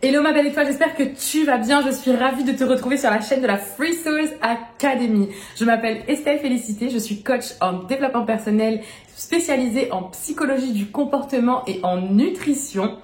Hello ma belle étoile, j'espère que tu vas bien. Je suis ravie de te retrouver sur la chaîne de la Free Souls Academy. Je m'appelle Estelle Félicité, je suis coach en développement personnel spécialisée en psychologie du comportement et en nutrition.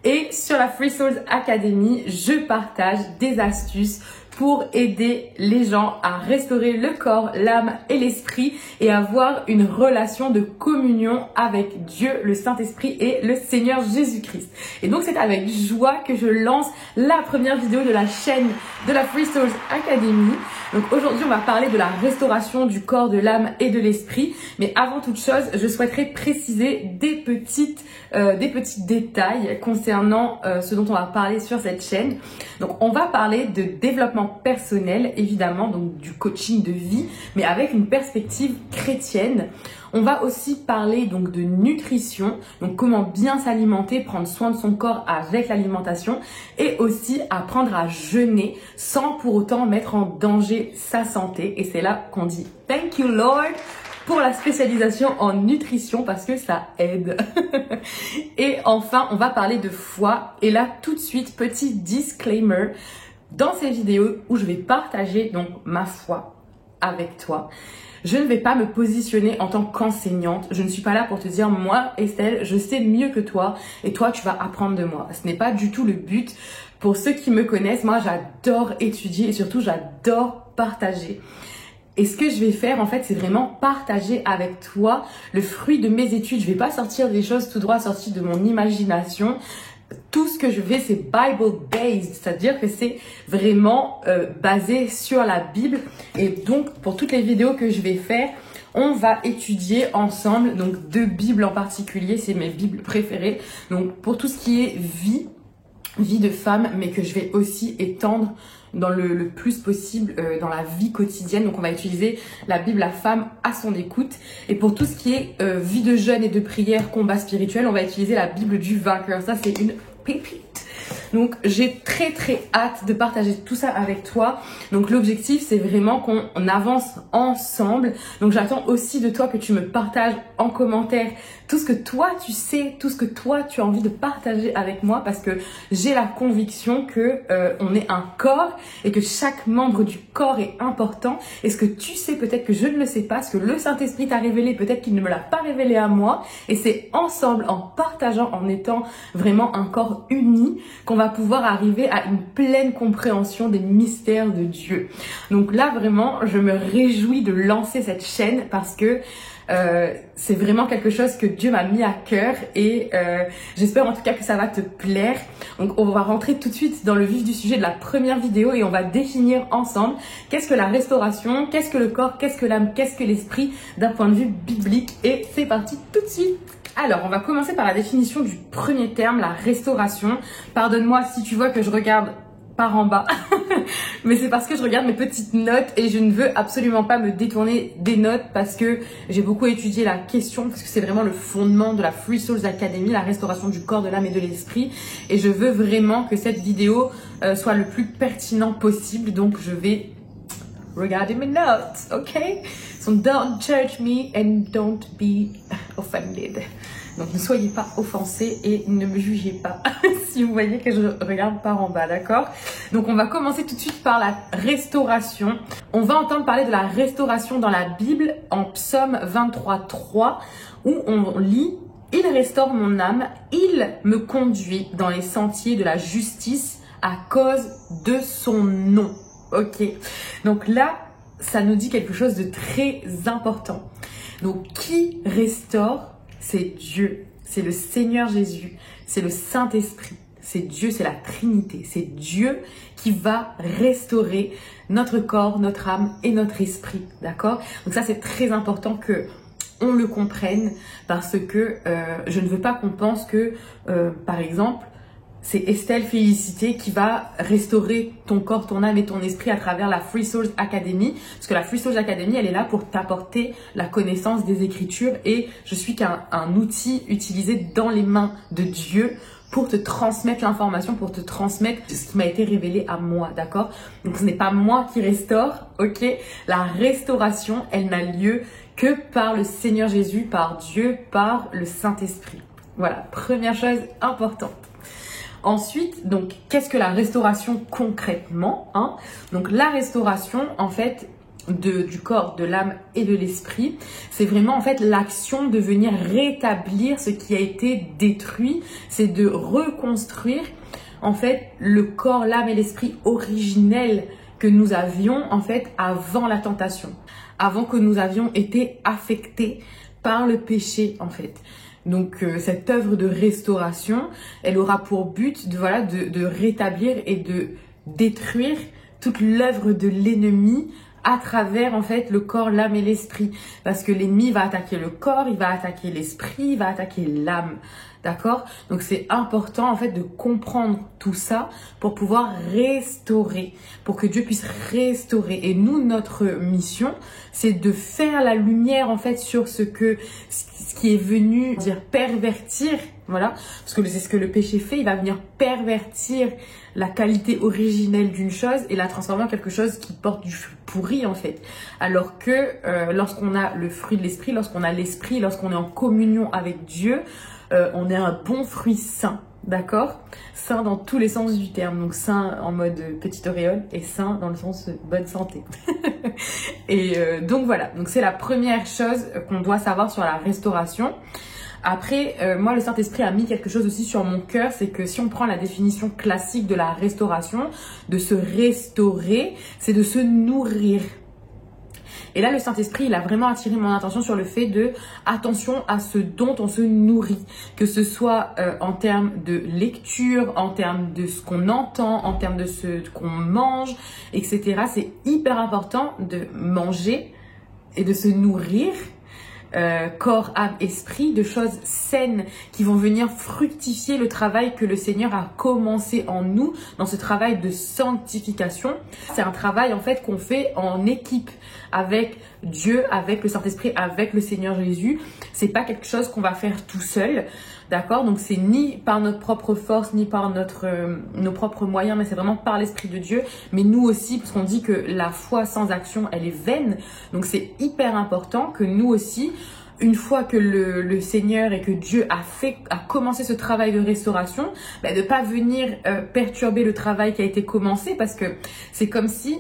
Et sur la Free Souls Academy, je partage des astuces pour aider les gens à restaurer le corps, l'âme et l'esprit et avoir une relation de communion avec Dieu, le Saint-Esprit et le Seigneur Jésus-Christ. Et donc c'est avec joie que je lance la première vidéo de la chaîne de la Free Souls Academy. Donc aujourd'hui on va parler de la restauration du corps, de l'âme et de l'esprit. Mais avant toute chose, je souhaiterais préciser des petits détails concernant ce dont on va parler sur cette chaîne. Donc on va parler de développement personnel, évidemment, donc du coaching de vie, mais avec une perspective chrétienne. On va aussi parler donc de nutrition, donc comment bien s'alimenter, prendre soin de son corps avec l'alimentation et aussi apprendre à jeûner sans pour autant mettre en danger sa santé. Et c'est là qu'on dit thank you Lord pour la spécialisation en nutrition parce que ça aide. Et enfin, on va parler de foi. Et là, tout de suite, petit disclaimer. Dans ces vidéos où je vais partager donc ma foi avec toi, je ne vais pas me positionner en tant qu'enseignante. Je ne suis pas là pour te dire, moi, Estelle, je sais mieux que toi et toi, tu vas apprendre de moi. Ce n'est pas du tout le but. Pour ceux qui me connaissent, moi, j'adore étudier et surtout, j'adore partager. Et ce que je vais faire, en fait, c'est vraiment partager avec toi le fruit de mes études. Je vais pas sortir des choses tout droit sorties de mon imagination. Tout ce que je fais, c'est Bible-based, c'est-à-dire que c'est vraiment basé sur la Bible. Et donc, pour toutes les vidéos que je vais faire, on va étudier ensemble, donc 2 Bibles en particulier, c'est mes Bibles préférées. Donc, pour tout ce qui est vie de femme, mais que je vais aussi étendre dans le plus possible dans la vie quotidienne. Donc on va utiliser la Bible La Femme à son écoute. Et pour tout ce qui est vie de jeûne et de prière, combat spirituel, on va utiliser la Bible du vainqueur. Ça c'est une pépite. Donc j'ai très hâte de partager tout ça avec toi. Donc l'objectif c'est vraiment qu'on avance ensemble. Donc j'attends aussi de toi que tu me partages en commentaire tout ce que toi tu sais, tout ce que toi tu as envie de partager avec moi, parce que j'ai la conviction que on est un corps et que chaque membre du corps est important. Et ce que tu sais peut-être que je ne le sais pas, ce que le Saint-Esprit t'a révélé peut-être qu'il ne me l'a pas révélé à moi, et c'est ensemble, en partageant, en étant vraiment un corps uni, qu'on va pouvoir arriver à une pleine compréhension des mystères de Dieu. Donc là vraiment je me réjouis de lancer cette chaîne parce que c'est vraiment quelque chose que Dieu m'a mis à cœur et j'espère en tout cas que ça va te plaire. Donc on va rentrer tout de suite dans le vif du sujet de la première vidéo et on va définir ensemble qu'est-ce que la restauration, qu'est-ce que le corps, qu'est-ce que l'âme, qu'est-ce que l'esprit d'un point de vue biblique. Et c'est parti tout de suite. Alors, on va commencer par la définition du premier terme, la restauration. Pardonne-moi si tu vois que je regarde par en bas, mais c'est parce que je regarde mes petites notes et je ne veux absolument pas me détourner des notes parce que j'ai beaucoup étudié la question, parce que c'est vraiment le fondement de la Free Souls Academy, la restauration du corps, de l'âme et de l'esprit. Et je veux vraiment que cette vidéo soit le plus pertinent possible, donc je vais regarder mes notes, ok? So don't judge me and don't be offended. Donc ne soyez pas offensés et ne me jugez pas si vous voyez que je regarde par en bas, d'accord? Donc on va commencer tout de suite par la restauration. On va entendre parler de la restauration dans la Bible en Psaume 23:3 où on lit « Il restaure mon âme, il me conduit dans les sentiers de la justice à cause de son nom. » Ok, donc là, ça nous dit quelque chose de très important. Donc qui restaure? C'est Dieu, c'est le Seigneur Jésus, c'est le Saint-Esprit, c'est Dieu, c'est la Trinité, c'est Dieu qui va restaurer notre corps, notre âme et notre esprit, d'accord? Donc ça c'est très important que on le comprenne parce que je ne veux pas qu'on pense que, par exemple, c'est Estelle Félicité qui va restaurer ton corps, ton âme et ton esprit à travers la Free Souls Academy. Parce que la Free Souls Academy, elle est là pour t'apporter la connaissance des Écritures et je suis qu'un outil utilisé dans les mains de Dieu pour te transmettre l'information, pour te transmettre ce qui m'a été révélé à moi, d'accord? Donc ce n'est pas moi qui restaure, ok? La restauration, elle n'a lieu que par le Seigneur Jésus, par Dieu, par le Saint-Esprit. Voilà, première chose importante. Ensuite, donc, qu'est-ce que la restauration concrètement, hein? Donc, la restauration, en fait, du corps, de l'âme et de l'esprit, c'est vraiment en fait l'action de venir rétablir ce qui a été détruit, c'est de reconstruire en fait le corps, l'âme et l'esprit originel que nous avions en fait avant la tentation, avant que nous avions été affectés par le péché en fait. Donc cette œuvre de restauration, elle aura pour but de rétablir et de détruire toute l'œuvre de l'ennemi à travers en fait le corps, l'âme et l'esprit. Parce que l'ennemi va attaquer le corps, il va attaquer l'esprit, il va attaquer l'âme. D'accord? Donc c'est important en fait de comprendre tout ça pour pouvoir restaurer, pour que Dieu puisse restaurer. Et nous, notre mission, c'est de faire la lumière en fait sur ce qui est venu dire pervertir, voilà, parce que c'est ce que le péché fait, il va venir pervertir la qualité originelle d'une chose et la transformer en quelque chose qui porte du fruit pourri en fait. Alors que lorsqu'on a le fruit de l'esprit, lorsqu'on a l'esprit, lorsqu'on est en communion avec Dieu, on est un bon fruit sain, d'accord? Sain dans tous les sens du terme, donc sain en mode petite auréole et sain dans le sens bonne santé. Et donc voilà, donc c'est la première chose qu'on doit savoir sur la restauration. Après, moi, le Saint-Esprit a mis quelque chose aussi sur mon cœur, c'est que si on prend la définition classique de la restauration, de se restaurer, c'est de se nourrir. Et là, le Saint-Esprit, il a vraiment attiré mon attention sur le fait de attention à ce dont on se nourrit, que ce soit en termes de lecture, en termes de ce qu'on entend, en termes de ce qu'on mange, etc. C'est hyper important de manger et de se nourrir corps, âme, esprit, de choses saines qui vont venir fructifier le travail que le Seigneur a commencé en nous dans ce travail de sanctification. C'est un travail en fait qu'on fait en équipe avec Dieu, avec le Saint-Esprit, avec le Seigneur Jésus. C'est pas quelque chose qu'on va faire tout seul. D'accord? Donc c'est ni par notre propre force, ni par nos propres moyens, mais c'est vraiment par l'Esprit de Dieu. Mais nous aussi, parce qu'on dit que la foi sans action, elle est vaine. Donc c'est hyper important que nous aussi, une fois que le Seigneur et que Dieu a commencé ce travail de restauration, de pas venir perturber le travail qui a été commencé, parce que c'est comme si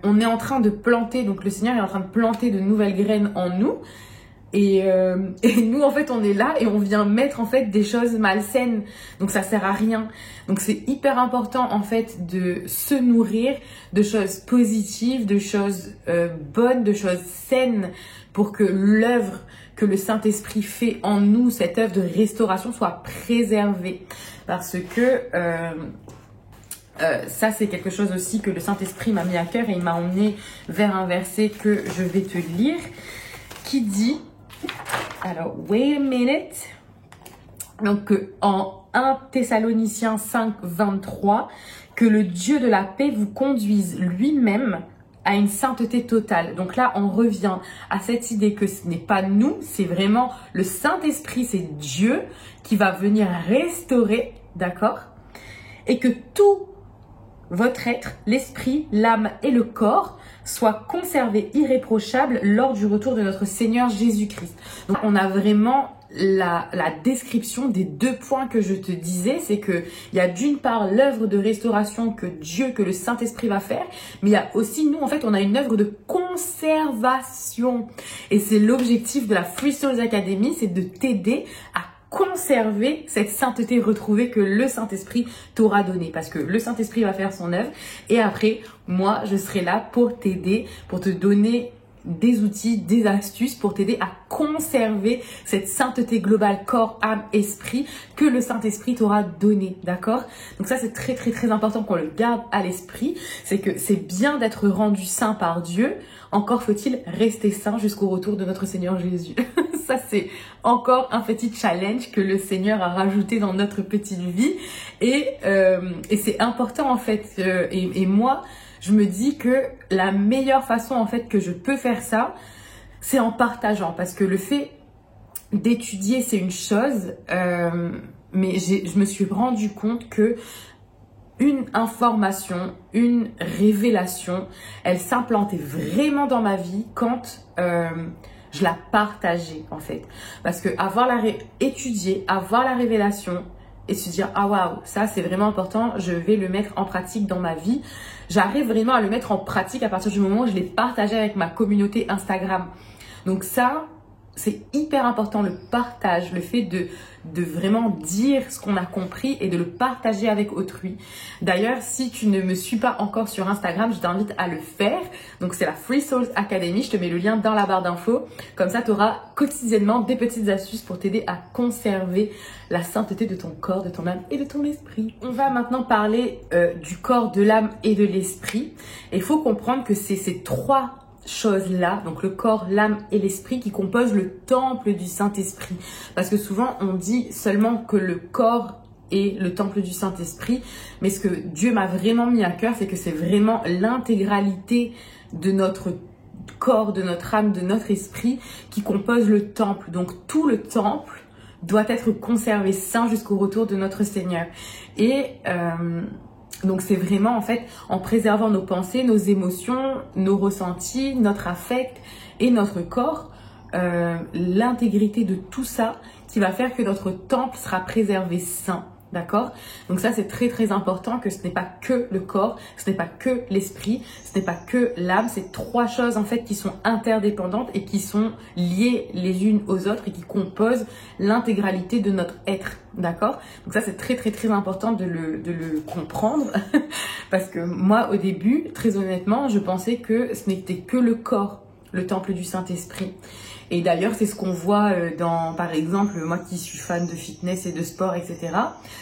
on est en train de planter, donc le Seigneur est en train de planter de nouvelles graines en nous. Et nous en fait on est là et on vient mettre en fait des choses malsaines, donc ça sert à rien. Donc c'est hyper important en fait de se nourrir de choses positives, de choses bonnes, de choses saines, pour que l'œuvre que le Saint-Esprit fait en nous, cette œuvre de restauration, soit préservée. Parce que ça c'est quelque chose aussi que le Saint-Esprit m'a mis à cœur et il m'a emmené vers un verset que je vais te lire, qui dit... Alors, wait a minute. Donc, en 1 Thessaloniciens 5, 23, que le Dieu de la paix vous conduise lui-même à une sainteté totale. Donc là, on revient à cette idée que ce n'est pas nous, c'est vraiment le Saint-Esprit, c'est Dieu qui va venir restaurer, d'accord? Et que tout votre être, l'esprit, l'âme et le corps soient conservés irréprochables lors du retour de notre Seigneur Jésus-Christ. Donc on a vraiment la description des deux points que je te disais, c'est que il y a d'une part l'œuvre de restauration que Dieu, que le Saint-Esprit va faire, mais il y a aussi nous en fait on a une œuvre de conservation. Et c'est l'objectif de la Free Souls Academy, c'est de t'aider à conserver cette sainteté retrouvée que le Saint-Esprit t'aura donnée, parce que le Saint-Esprit va faire son œuvre et après moi je serai là pour t'aider, pour te donner des outils, des astuces pour t'aider à conserver cette sainteté globale corps, âme, esprit que le Saint-Esprit t'aura donné, d'accord? Donc ça c'est très très très important qu'on le garde à l'esprit, c'est que c'est bien d'être rendu saint par Dieu, encore faut-il rester saint jusqu'au retour de notre Seigneur Jésus. Ça c'est encore un petit challenge que le Seigneur a rajouté dans notre petite vie et c'est important en fait et moi je me dis que la meilleure façon en fait que je peux faire ça, c'est en partageant, parce que le fait d'étudier c'est une chose, mais je me suis rendu compte que une information, une révélation, elle s'implantait vraiment dans ma vie quand je la partageais en fait, parce que étudier, avoir la révélation et se dire ah waouh, ça c'est vraiment important, je vais le mettre en pratique dans ma vie. J'arrive vraiment à le mettre en pratique à partir du moment où je l'ai partagé avec ma communauté Instagram. Donc ça, c'est hyper important, le partage, le fait de vraiment dire ce qu'on a compris et de le partager avec autrui. D'ailleurs, si tu ne me suis pas encore sur Instagram, je t'invite à le faire. Donc, c'est la Free Souls Academy. Je te mets le lien dans la barre d'infos. Comme ça, tu auras quotidiennement des petites astuces pour t'aider à conserver la sainteté de ton corps, de ton âme et de ton esprit. On va maintenant parler du corps, de l'âme et de l'esprit. Et il faut comprendre que c'est ces trois choses-là, donc le corps, l'âme et l'esprit qui composent le temple du Saint-Esprit. Parce que souvent, on dit seulement que le corps est le temple du Saint-Esprit, mais ce que Dieu m'a vraiment mis à cœur, c'est que c'est vraiment l'intégralité de notre corps, de notre âme, de notre esprit qui compose le temple. Donc tout le temple doit être conservé saint jusqu'au retour de notre Seigneur. Et donc c'est vraiment en fait en préservant nos pensées, nos émotions, nos ressentis, notre affect et notre corps, l'intégrité de tout ça qui va faire que notre temple sera préservé saint. D'accord? Donc ça c'est très très important, que ce n'est pas que le corps, ce n'est pas que l'esprit, ce n'est pas que l'âme, c'est trois choses en fait qui sont interdépendantes et qui sont liées les unes aux autres et qui composent l'intégralité de notre être. D'accord? Donc ça c'est très très très important de le comprendre parce que moi au début, très honnêtement, je pensais que ce n'était que le corps, le temple du Saint-Esprit. Et d'ailleurs, c'est ce qu'on voit dans, par exemple, moi qui suis fan de fitness et de sport, etc.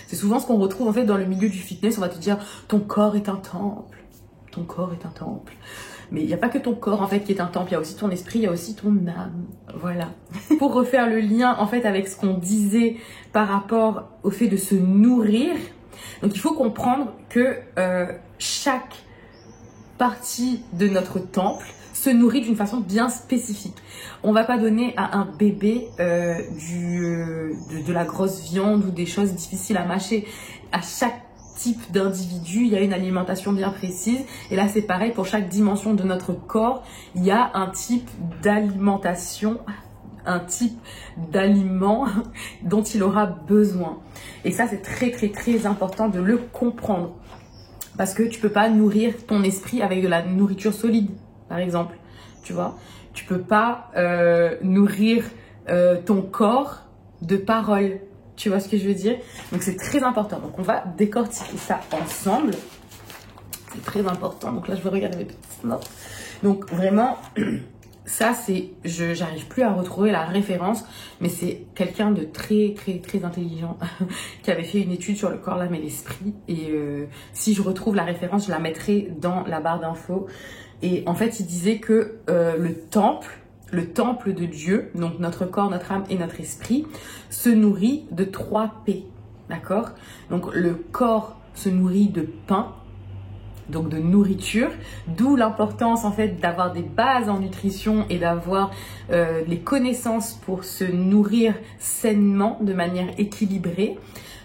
C'est souvent ce qu'on retrouve en fait dans le milieu du fitness. On va te dire, ton corps est un temple. Ton corps est un temple. Mais il n'y a pas que ton corps en fait qui est un temple. Il y a aussi ton esprit, il y a aussi ton âme. Voilà. Pour refaire le lien en fait avec ce qu'on disait par rapport au fait de se nourrir. Donc il faut comprendre que chaque partie de notre temple se nourrit d'une façon bien spécifique. On va pas donner à un bébé de la grosse viande ou des choses difficiles à mâcher. À chaque type d'individu, il y a une alimentation bien précise. Et là, c'est pareil pour chaque dimension de notre corps. Il y a un type d'alimentation, un type d'aliment dont il aura besoin. Et ça, c'est très, très, très important de le comprendre. Parce que tu peux pas nourrir ton esprit avec de la nourriture solide. Par exemple, tu vois, tu peux pas nourrir ton corps de paroles. Tu vois ce que je veux dire? Donc c'est très important. Donc on va décortiquer ça ensemble. C'est très important. Donc là je vais regarder mes petites notes. Donc vraiment, ça c'est, j'arrive plus à retrouver la référence, mais c'est quelqu'un de très très très intelligent qui avait fait une étude sur le corps, l'âme et l'esprit. Et si je retrouve la référence, je la mettrai dans la barre d'infos. Et en fait, il disait que le temple de Dieu, donc notre corps, notre âme et notre esprit, se nourrit de 3 P. D'accord? Donc le corps se nourrit de pain, donc de nourriture, d'où l'importance en fait d'avoir des bases en nutrition et d'avoir les connaissances pour se nourrir sainement, de manière équilibrée.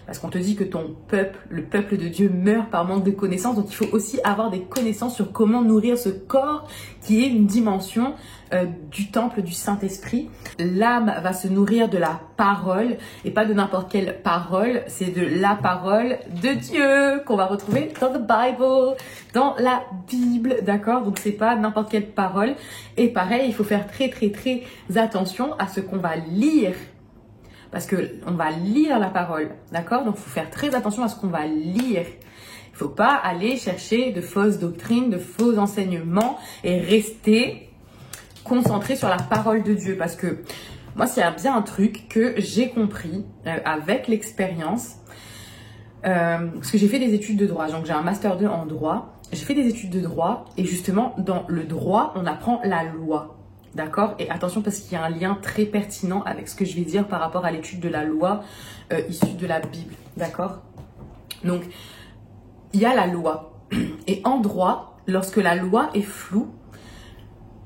Parce qu'on te dit que ton peuple, le peuple de Dieu, meurt par manque de connaissances. Donc il faut aussi avoir des connaissances sur comment nourrir ce corps qui est une dimension du temple du Saint-Esprit. L'âme va se nourrir de la parole et pas de n'importe quelle parole. C'est de la parole de Dieu qu'on va retrouver dans the Bible, dans la Bible, d'accord? Donc c'est pas n'importe quelle parole. Et pareil, il faut faire très très très attention à ce qu'on va lire. Parce qu'on va lire la parole, d'accord? Donc, il faut faire très attention à ce qu'on va lire. Il ne faut pas aller chercher de fausses doctrines, de faux enseignements et rester concentré sur la parole de Dieu. Parce que moi, s'il y a bien un truc que j'ai compris avec l'expérience, parce que j'ai fait des études de droit, donc j'ai un master 2 en droit. J'ai fait des études de droit et justement, dans le droit, on apprend la loi. D'accord? Et attention parce qu'il y a un lien très pertinent avec ce que je vais dire par rapport à l'étude de la loi issue de la Bible. D'accord? Donc, il y a la loi. Et en droit, lorsque la loi est floue,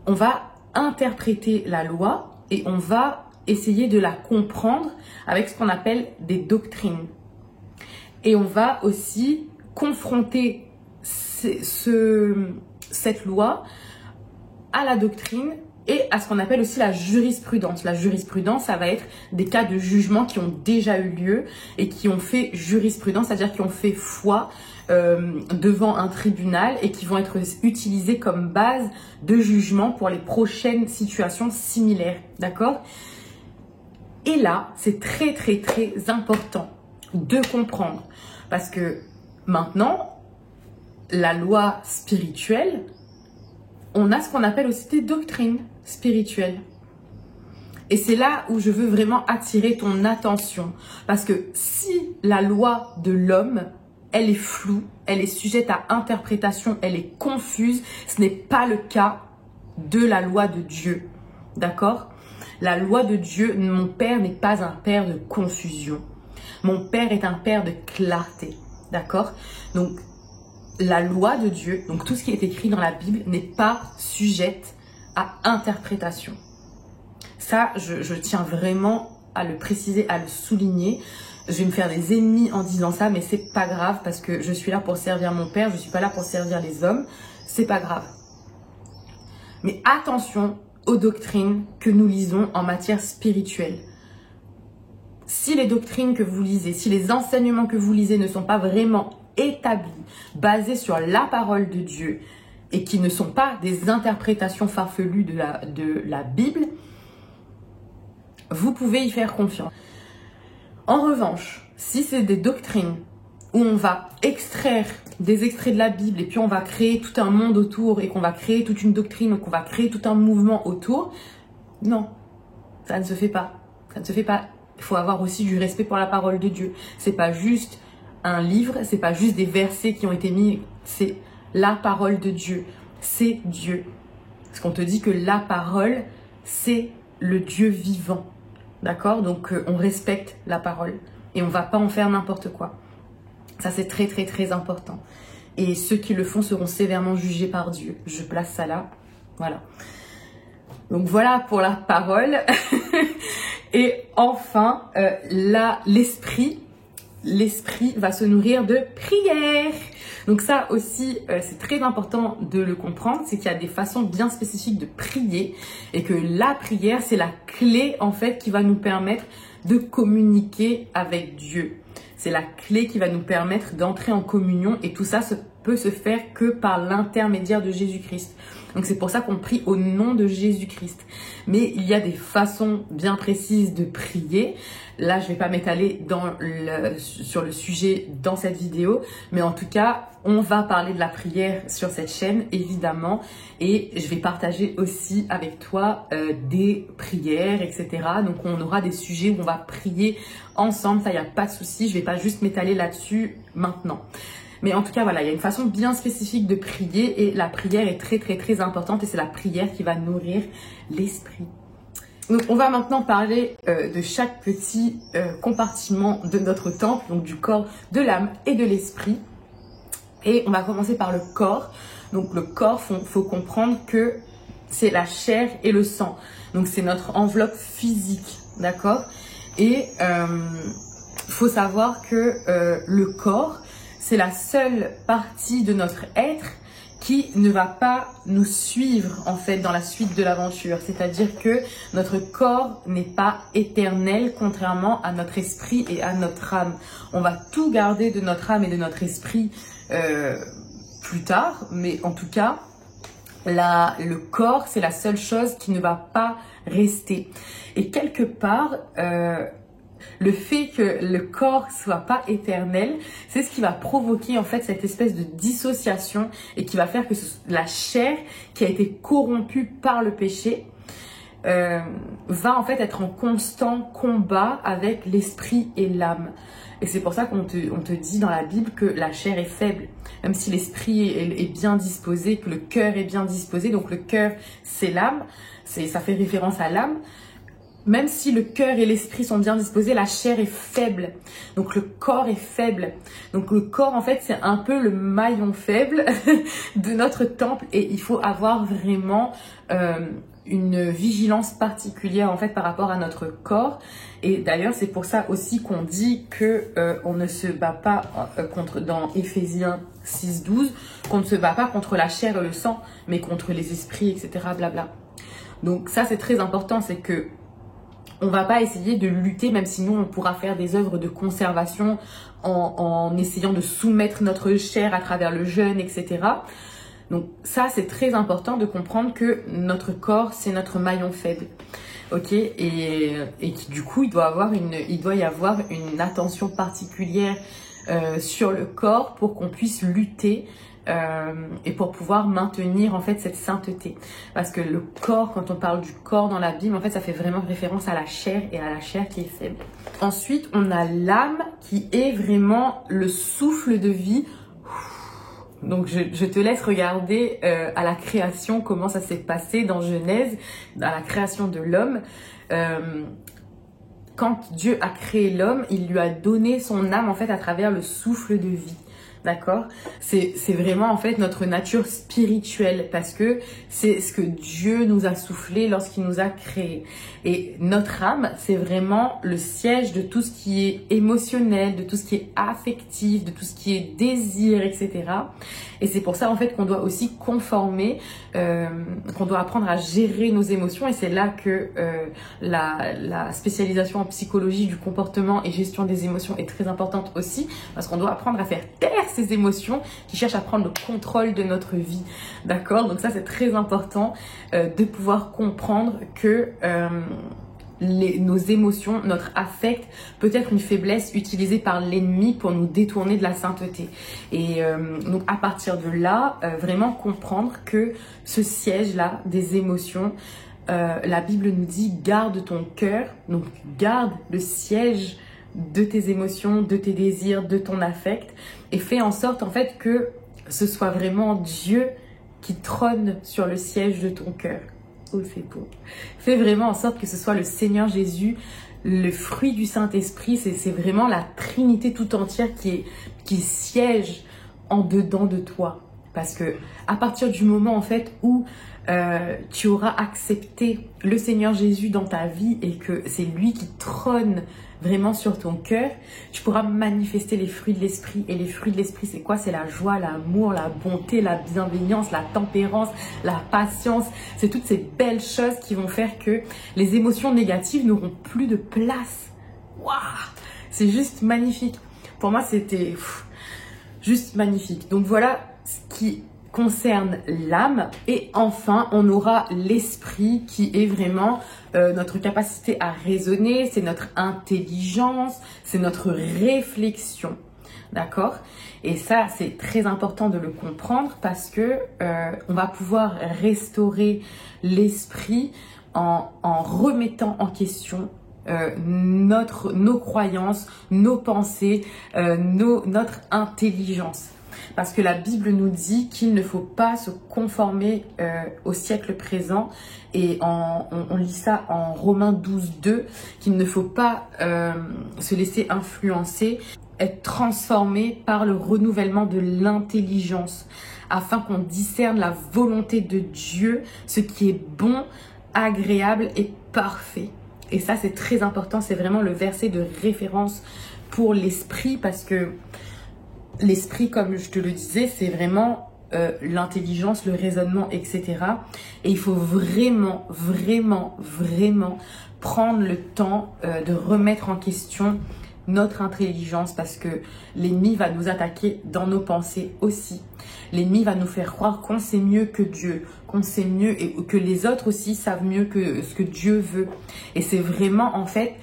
on va interpréter la loi et on va essayer de la comprendre avec ce qu'on appelle des doctrines. Et on va aussi confronter cette loi à la doctrine et à ce qu'on appelle aussi la jurisprudence. La jurisprudence, ça va être des cas de jugement qui ont déjà eu lieu et qui ont fait jurisprudence, c'est-à-dire qui ont fait foi devant un tribunal et qui vont être utilisés comme base de jugement pour les prochaines situations similaires, d'accord? Et là, c'est très très très important de comprendre parce que maintenant, la loi spirituelle, on a ce qu'on appelle aussi des doctrines spirituelles. Et c'est là où je veux vraiment attirer ton attention. Parce que si la loi de l'homme, elle est floue, elle est sujette à interprétation, elle est confuse, ce n'est pas le cas de la loi de Dieu. D'accord? La loi de Dieu, mon Père n'est pas un Père de confusion. Mon Père est un Père de clarté. D'accord? Donc, la loi de Dieu, donc tout ce qui est écrit dans la Bible, n'est pas sujette à interprétation. Ça, je tiens vraiment à le préciser, à le souligner. Je vais me faire des ennemis en disant ça, mais c'est pas grave parce que je suis là pour servir mon Père, je suis pas là pour servir les hommes. C'est pas grave. Mais attention aux doctrines que nous lisons en matière spirituelle. Si les doctrines que vous lisez, si les enseignements que vous lisez ne sont pas vraiment établis, basés sur la parole de Dieu et qui ne sont pas des interprétations farfelues de la Bible, vous pouvez y faire confiance. En revanche, si c'est des doctrines où on va extraire des extraits de la Bible et puis on va créer tout un monde autour et qu'on va créer toute une doctrine ou qu'on va créer tout un mouvement autour, non, ça ne se fait pas. Ça ne se fait pas. Il faut avoir aussi du respect pour la parole de Dieu. C'est pas juste un livre, c'est pas juste des versets qui ont été mis, c'est la parole de Dieu. C'est Dieu. Parce qu'on te dit que la parole, c'est le Dieu vivant. D'accord? Donc on respecte la parole et on va pas en faire n'importe quoi. Ça c'est très très très important. Et ceux qui le font seront sévèrement jugés par Dieu. Je place ça là. Voilà. Donc voilà pour la parole. Et enfin, l'esprit va se nourrir de prière. Donc ça aussi, c'est très important de le comprendre, c'est qu'il y a des façons bien spécifiques de prier et que la prière, c'est la clé en fait qui va nous permettre de communiquer avec Dieu. C'est la clé qui va nous permettre d'entrer en communion et tout ça peut se faire que par l'intermédiaire de Jésus-Christ. Donc c'est pour ça qu'on prie au nom de Jésus-Christ. Mais il y a des façons bien précises de prier. Là, je ne vais pas m'étaler sur le sujet dans cette vidéo. Mais en tout cas, on va parler de la prière sur cette chaîne, évidemment. Et je vais partager aussi avec toi des prières, etc. Donc on aura des sujets où on va prier ensemble. Ça, il n'y a pas de souci. Je ne vais pas juste m'étaler là-dessus maintenant. Mais en tout cas, voilà, il y a une façon bien spécifique de prier et la prière est très, très, très importante et c'est la prière qui va nourrir l'esprit. Donc, on va maintenant parler de chaque petit compartiment de notre temple, donc du corps, de l'âme et de l'esprit. Et on va commencer par le corps. Donc, le corps, faut comprendre que c'est la chair et le sang. Donc, c'est notre enveloppe physique, d'accord? Et faut savoir que le corps, c'est la seule partie de notre être qui ne va pas nous suivre en fait dans la suite de l'aventure. C'est-à-dire que notre corps n'est pas éternel contrairement à notre esprit et à notre âme. On va tout garder de notre âme et de notre esprit plus tard, mais en tout cas, le corps, c'est la seule chose qui ne va pas rester. Et quelque part, le fait que le corps soit pas éternel, c'est ce qui va provoquer en fait cette espèce de dissociation et qui va faire que la chair qui a été corrompue par le péché va en fait être en constant combat avec l'esprit et l'âme. Et c'est pour ça qu'on te dit dans la Bible que la chair est faible, même si l'esprit est bien disposé, que le cœur est bien disposé. Donc le cœur, c'est l'âme, ça fait référence à l'âme. Même si le cœur et l'esprit sont bien disposés, la chair est faible. Donc le corps est faible. Donc le corps, en fait, c'est un peu le maillon faible de notre temple. Et il faut avoir vraiment une vigilance particulière, en fait, par rapport à notre corps. Et d'ailleurs, c'est pour ça aussi qu'on dit que on ne se bat pas dans Éphésiens 6:12, qu'on ne se bat pas contre la chair et le sang, mais contre les esprits, etc. Blabla. Donc ça c'est très important, c'est que on va pas essayer de lutter, même si nous on pourra faire des œuvres de conservation en essayant de soumettre notre chair à travers le jeûne, etc. Donc ça c'est très important de comprendre que notre corps c'est notre maillon faible, ok, et du coup il doit y avoir une attention particulière sur le corps pour qu'on puisse lutter. Et pour pouvoir maintenir en fait cette sainteté, parce que le corps, quand on parle du corps dans la Bible, en fait ça fait vraiment référence à la chair et à la chair qui est faible. Ensuite on a l'âme qui est vraiment le souffle de vie. Donc je te laisse regarder à la création comment ça s'est passé dans Genèse, à la création de l'homme. Quand Dieu a créé l'homme, il lui a donné son âme en fait à travers le souffle de vie. D'accord? C'est vraiment en fait notre nature spirituelle, parce que c'est ce que Dieu nous a soufflé lorsqu'il nous a créés. Et notre âme, c'est vraiment le siège de tout ce qui est émotionnel, de tout ce qui est affectif, de tout ce qui est désir, etc. Et c'est pour ça en fait qu'on doit aussi conformer, qu'on doit apprendre à gérer nos émotions. Et c'est là que la spécialisation en psychologie du comportement et gestion des émotions est très importante aussi, parce qu'on doit apprendre à faire taire ces émotions qui cherchent à prendre le contrôle de notre vie. D'accord? Donc ça c'est très important de pouvoir comprendre que nos émotions, notre affect peut être une faiblesse utilisée par l'ennemi pour nous détourner de la sainteté. Et donc à partir de là, vraiment comprendre que ce siège-là des émotions, la Bible nous dit garde ton cœur, donc garde le siège de tes émotions, de tes désirs, de ton affect, et fais en sorte en fait que ce soit vraiment Dieu qui trône sur le siège de ton cœur. Oh, c'est beau. Fais vraiment en sorte que ce soit le Seigneur Jésus, le fruit du Saint-Esprit. C'est vraiment la Trinité tout entière qui siège en dedans de toi. Parce que à partir du moment en fait où tu auras accepté le Seigneur Jésus dans ta vie et que c'est lui qui trône vraiment sur ton cœur, tu pourras manifester les fruits de l'esprit. Et les fruits de l'esprit, c'est quoi? C'est la joie, l'amour, la bonté, la bienveillance, la tempérance, la patience. C'est toutes ces belles choses qui vont faire que les émotions négatives n'auront plus de place. Waouh! C'est juste magnifique. Pour moi, c'était juste magnifique. Donc voilà ce qui concerne l'âme. Et enfin, on aura l'esprit qui est vraiment notre capacité à raisonner, c'est notre intelligence, c'est notre réflexion. D'accord? Et ça, c'est très important de le comprendre, parce que on va pouvoir restaurer l'esprit en remettant en question nos croyances, nos pensées, notre intelligence. Parce que la Bible nous dit qu'il ne faut pas se conformer au siècle présent. Et on lit ça en Romains 12:2, qu'il ne faut pas se laisser influencer, être transformé par le renouvellement de l'intelligence, afin qu'on discerne la volonté de Dieu, ce qui est bon, agréable et parfait. Et ça, c'est très important. C'est vraiment le verset de référence pour l'esprit, parce que l'esprit, comme je te le disais, c'est vraiment l'intelligence, le raisonnement, etc. Et il faut vraiment, vraiment, vraiment prendre le temps de remettre en question notre intelligence, parce que l'ennemi va nous attaquer dans nos pensées aussi. L'ennemi va nous faire croire qu'on sait mieux que Dieu, qu'on sait mieux et que les autres aussi savent mieux que ce que Dieu veut. Et c'est vraiment en fait...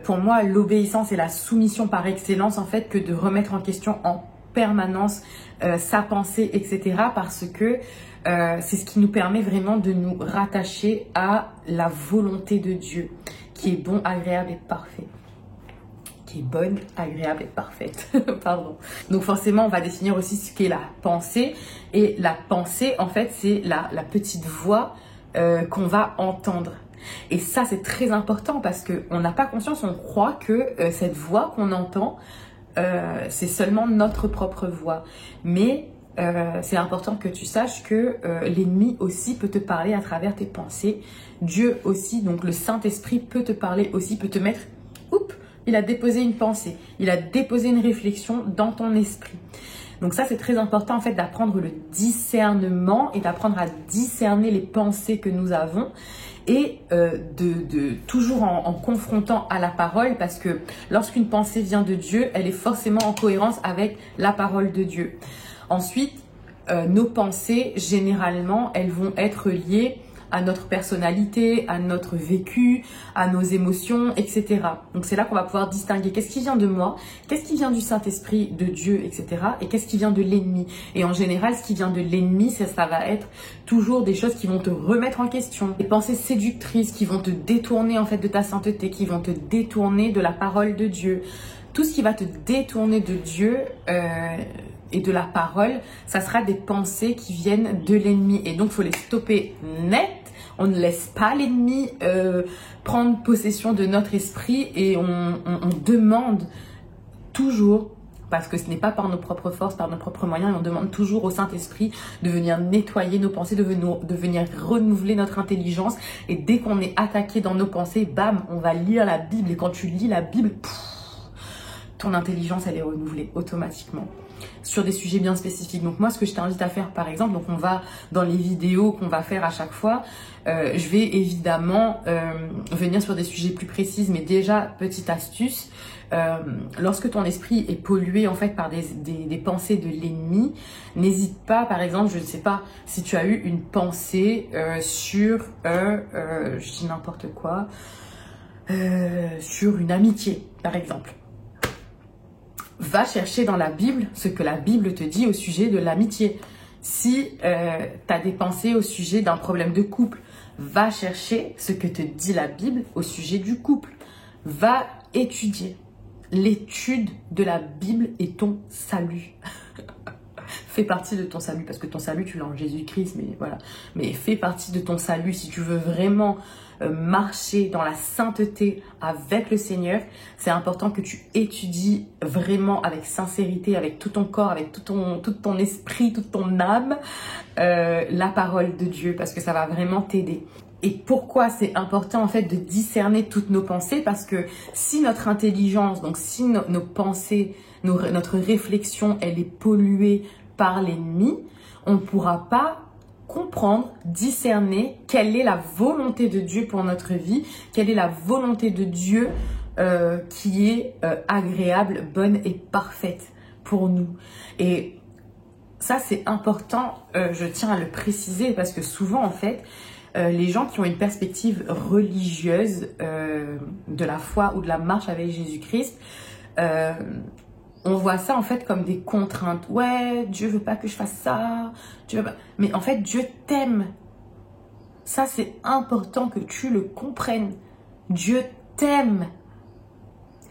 pour moi, l'obéissance et la soumission par excellence, en fait, que de remettre en question en permanence sa pensée, etc. Parce que c'est ce qui nous permet vraiment de nous rattacher à la volonté de Dieu, qui est bon, agréable et parfait. Qui est bonne, agréable et parfaite. Pardon. Donc forcément, on va définir aussi ce qu'est la pensée. Et la pensée, en fait, c'est la petite voix qu'on va entendre. Et ça, c'est très important, parce qu'on n'a pas conscience, on croit que cette voix qu'on entend, c'est seulement notre propre voix. Mais c'est important que tu saches que l'ennemi aussi peut te parler à travers tes pensées. Dieu aussi, donc le Saint-Esprit peut te parler aussi, peut te mettre... Oups, il a déposé une pensée, il a déposé une réflexion dans ton esprit. Donc ça, c'est très important en fait d'apprendre le discernement et d'apprendre à discerner les pensées que nous avons et toujours en confrontant à la parole, parce que lorsqu'une pensée vient de Dieu, elle est forcément en cohérence avec la parole de Dieu. Ensuite, nos pensées, généralement, elles vont être liées à notre personnalité, à notre vécu, à nos émotions, etc. Donc c'est là qu'on va pouvoir distinguer qu'est-ce qui vient de moi, qu'est-ce qui vient du Saint-Esprit, de Dieu, etc. et qu'est-ce qui vient de l'ennemi. Et en général, ce qui vient de l'ennemi, ça va être toujours des choses qui vont te remettre en question, des pensées séductrices qui vont te détourner en fait de ta sainteté, qui vont te détourner de la parole de Dieu. Tout ce qui va te détourner de Dieu et de la parole, ça sera des pensées qui viennent de l'ennemi. Et donc, il faut les stopper net. On ne laisse pas l'ennemi prendre possession de notre esprit et on demande toujours, parce que ce n'est pas par nos propres forces, par nos propres moyens, et on demande toujours au Saint-Esprit de venir nettoyer nos pensées, de venir renouveler notre intelligence. Et dès qu'on est attaqué dans nos pensées, bam, on va lire la Bible. Et quand tu lis la Bible, ton intelligence, elle est renouvelée automatiquement sur des sujets bien spécifiques. Donc moi, ce que je t'invite à faire, par exemple, donc on va dans les vidéos qu'on va faire à chaque fois, je vais évidemment venir sur des sujets plus précis, mais déjà, petite astuce, lorsque ton esprit est pollué en fait par des pensées de l'ennemi, n'hésite pas, par exemple, je ne sais pas, si tu as eu une pensée sur, je dis n'importe quoi, sur une amitié, par exemple. Va chercher dans la Bible ce que la Bible te dit au sujet de l'amitié. Si tu as des pensées au sujet d'un problème de couple, va chercher ce que te dit la Bible au sujet du couple. Va étudier. L'étude de la Bible est ton salut. Fait partie de ton salut, parce que ton salut, tu l'as en Jésus-Christ, mais voilà. Mais fait partie de ton salut si tu veux vraiment marcher dans la sainteté avec le Seigneur. C'est important que tu étudies vraiment avec sincérité, avec tout ton corps, avec tout ton esprit, toute ton âme, la parole de Dieu, parce que ça va vraiment t'aider. Et pourquoi c'est important en fait de discerner toutes nos pensées? Parce que si notre intelligence, donc si nos pensées, notre réflexion, elle est polluée par l'ennemi, on ne pourra pas comprendre, discerner quelle est la volonté de Dieu pour notre vie, quelle est la volonté de Dieu qui est agréable, bonne et parfaite pour nous. Et ça, c'est important, je tiens à le préciser, parce que souvent, en fait, les gens qui ont une perspective religieuse de la foi ou de la marche avec Jésus-Christ, on voit ça en fait comme des contraintes. Ouais, Dieu veut pas que je fasse ça. Dieu veut pas... Mais en fait, Dieu t'aime. Ça, c'est important que tu le comprennes. Dieu t'aime.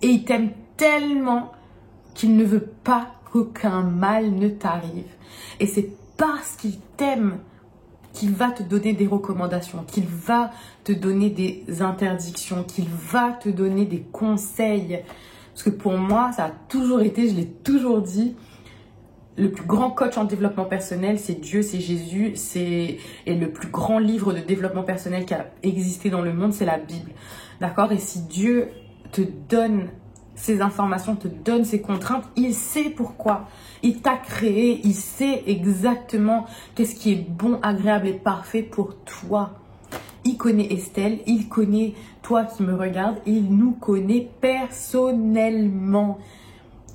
Et il t'aime tellement qu'il ne veut pas qu'aucun mal ne t'arrive. Et c'est parce qu'il t'aime qu'il va te donner des recommandations, qu'il va te donner des interdictions, qu'il va te donner des conseils. Parce que pour moi, ça a toujours été, je l'ai toujours dit, le plus grand coach en développement personnel, c'est Dieu, c'est Jésus, et le plus grand livre de développement personnel qui a existé dans le monde, c'est la Bible. D'accord? Et si Dieu te donne ces informations, te donne ces contraintes, il sait pourquoi. Il t'a créé, il sait exactement qu'est-ce qui est bon, agréable et parfait pour toi. Il connaît Estelle, il connaît toi qui me regardes, il nous connaît personnellement.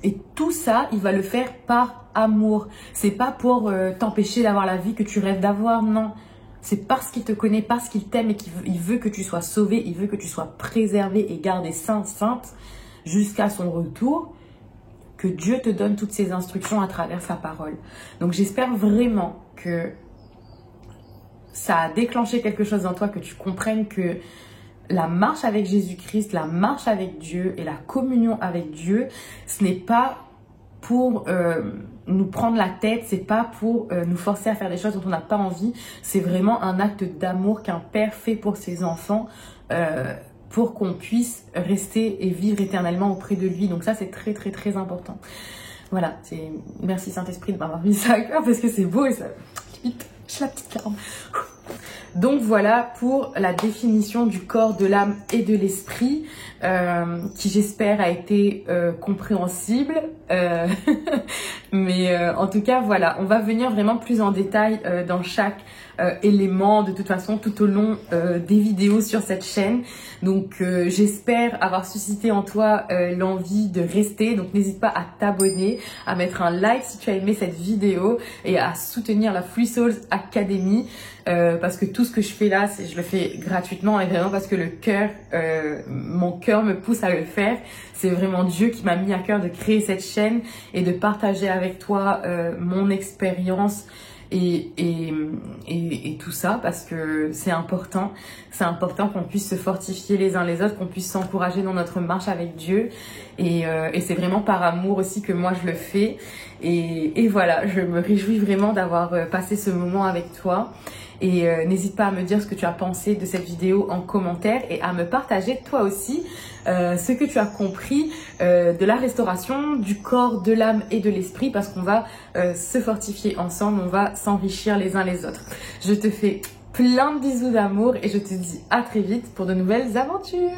Et tout ça, il va le faire par amour. C'est pas pour t'empêcher d'avoir la vie que tu rêves d'avoir, non. C'est parce qu'il te connaît, parce qu'il t'aime et qu'il veut que tu sois sauvé, il veut que tu sois préservé et gardé sainte jusqu'à son retour, que Dieu te donne toutes ces instructions à travers sa parole. Donc j'espère vraiment que ça a déclenché quelque chose en toi, que tu comprennes que la marche avec Jésus-Christ, la marche avec Dieu et la communion avec Dieu, ce n'est pas pour nous prendre la tête, c'est pas pour nous forcer à faire des choses dont on n'a pas envie. C'est vraiment un acte d'amour qu'un père fait pour ses enfants pour qu'on puisse rester et vivre éternellement auprès de lui. Donc ça, c'est très très très important. Voilà, merci Saint-Esprit de m'avoir mis ça à cœur parce que c'est beau et ça... Je suis la petite larme. Donc voilà pour la définition du corps, de l'âme et de l'esprit, qui j'espère a été compréhensible. Mais en tout cas, voilà, on va venir vraiment plus en détail dans chaque élément, de toute façon, tout au long des vidéos sur cette chaîne. Donc j'espère avoir suscité en toi l'envie de rester. Donc n'hésite pas à t'abonner, à mettre un like si tu as aimé cette vidéo et à soutenir la Free Souls Academy. Parce que tout ce que je fais là, je le fais gratuitement et vraiment parce que mon cœur me pousse à le faire. C'est vraiment Dieu qui m'a mis à cœur de créer cette chaîne et de partager avec toi mon expérience et tout ça, parce que c'est important qu'on puisse se fortifier les uns les autres, qu'on puisse s'encourager dans notre marche avec Dieu et c'est vraiment par amour aussi que moi je le fais et voilà, je me réjouis vraiment d'avoir passé ce moment avec toi. Et n'hésite pas à me dire ce que tu as pensé de cette vidéo en commentaire et à me partager toi aussi ce que tu as compris de la restauration du corps, de l'âme et de l'esprit, parce qu'on va se fortifier ensemble, on va s'enrichir les uns les autres. Je te fais plein de bisous d'amour et je te dis à très vite pour de nouvelles aventures.